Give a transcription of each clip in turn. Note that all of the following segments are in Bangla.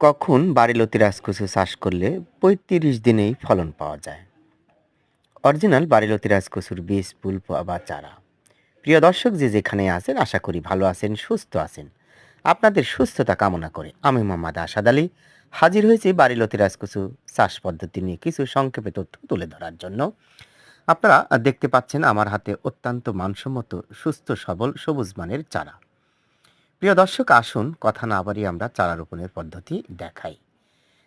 কখন বাড়িলতি রাজকচু চাষ করলে ৩৫ দিনেই ফলন পাওয়া যায়? অরিজিনাল বাড়িলতি রাজকচুর বীজ, ফুল বা চারা। প্রিয় দর্শক যে যেখানে আছেন আশা করি ভালো আছেন, সুস্থ আছেন। আপনাদের সুস্থতা কামনা করে আমি মোহাম্মদ আসাদ আলী হাজির হয়েছি বাড়িলতি রাজকচু চাষ পদ্ধতি নিয়ে কিছু সংক্ষেপে তথ্য তুলে ধরার জন্য। আপনারা দেখতে পাচ্ছেন আমার হাতে অত্যন্ত মানসম্মত সুস্থ সবল সবুজ মানের চারা। প্রিয় দর্শক আসুন কথা না বাড়িয়ে আমরা চারা রোপণের পদ্ধতি দেখাই।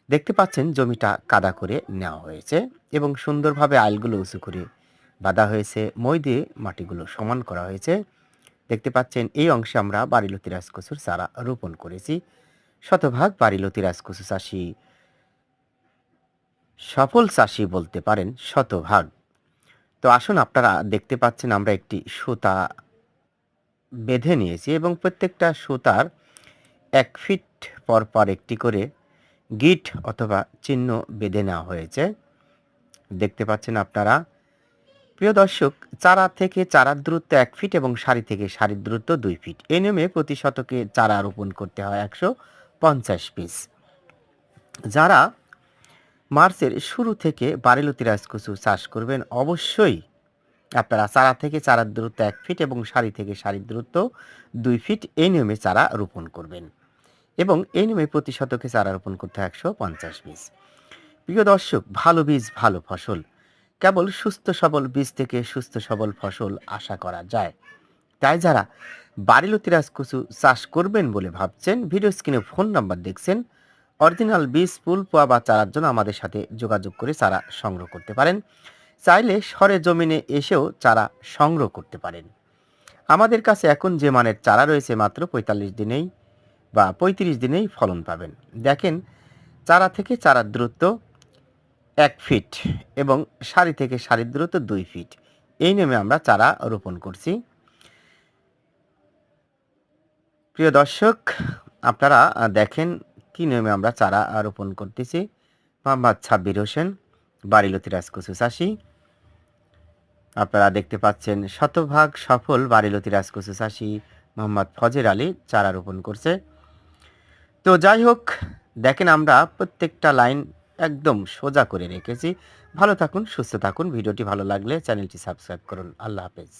দেখতে পাচ্ছেন জমিটা কাদা করে নেওয়া হয়েছে এবং সুন্দরভাবে আইলগুলো উঁচু করে বাঁধা হয়েছে, মই দিয়ে মাটিগুলো সমান করা হয়েছে। দেখতে পাচ্ছেন এই অংশে আমরা বাড়িলতি রাজকচুর চারা রোপণ করেছি। শতভাগ বাড়িলতি রাজকচু চাষি সফল চাষি বলতে পারেন শতভাগ। তো আসুন আপনারা দেখতে পাচ্ছেন আমরা একটি সুতা বেঁধে নিয়েছি এবং প্রত্যেকটা সুতার ১ ফিট পর পর একটি করে গিট অথবা চিহ্ন বেঁধে নেওয়া হয়েছে। দেখতে পাচ্ছেন আপনারা। প্রিয় দর্শক, চারা থেকে চারার দূরত্ব ১ ফিট এবং সারি থেকে সারির দূরত্ব ২ ফিট। এই নিয়মে প্রতি শতকে চারা রোপণ করতে হয় ১৫০ পিস। যারা মার্চের শুরু থেকে বাড়িলতি রাজকচু চাষ করবেন অবশ্যই আপনারা চারা থেকে চারার দূরত্ব ১ ফিট এবং সারি থেকে সারির দূরত্ব ২ ফিট এই নিয়মে চারা রোপণ করবেন এবং এই নিয়মে প্রতি শতকে চারা রোপণ করতে হয় ১৫০ পিস। প্রিয় দর্শক, ভালো বীজ ভালো ফসল। কেবল সুস্থ সবল বীজ থেকে সুস্থ সবল ফসল আশা করা যায়। তাই যারা বাড়িলতি রাজকচু চাষ করবেন বলে ভাবছেন, ভিডিও স্ক্রিনে ফোন নাম্বার দেখছেন। অরিজিনাল বীজ, ফুল, পোয়া বা চারার জন্য আমাদের সাথে যোগাযোগ করে চারা সংগ্রহ করতে পারেন। চাইলে সরে জমিনে এসেও চারা সংগ্রহ করতে পারেন। আমাদের কাছে এখন যে মানের চারা রয়েছে মাত্র ৪৫ দিনেই বা ৩৫ দিনেই ফলন পাবেন। দেখেন, চারা থেকে চারার দূরত্ব ১ ফিট এবং সারি থেকে সারির দূরত্ব ২ ফিট। এই নিয়মে আমরা চারা রোপণ করছি। প্রিয় দর্শক, আপনারা দেখেন কি নিয়মে আমরা চারা রোপণ করতেছি। মোহাম্মদ সাব্বির হোসেন, বাড়িলতি রাজকচু চাষি। আপনারা দেখতে পাচ্ছেন শতভাগ সফল বাড়িলতি রাজকচু চাষি মোহাম্মদ ফজর আলী চারা রোপণ করছে। তো যাই হোক, দেখেন আমরা প্রত্যেকটা লাইন একদম সোজা করে রেখেছি। ভালো থাকুন, সুস্থ থাকুন। ভিডিওটি ভালো লাগলে চ্যানেলটি সাবস্ক্রাইব করুন। আল্লাহ হাফেজ।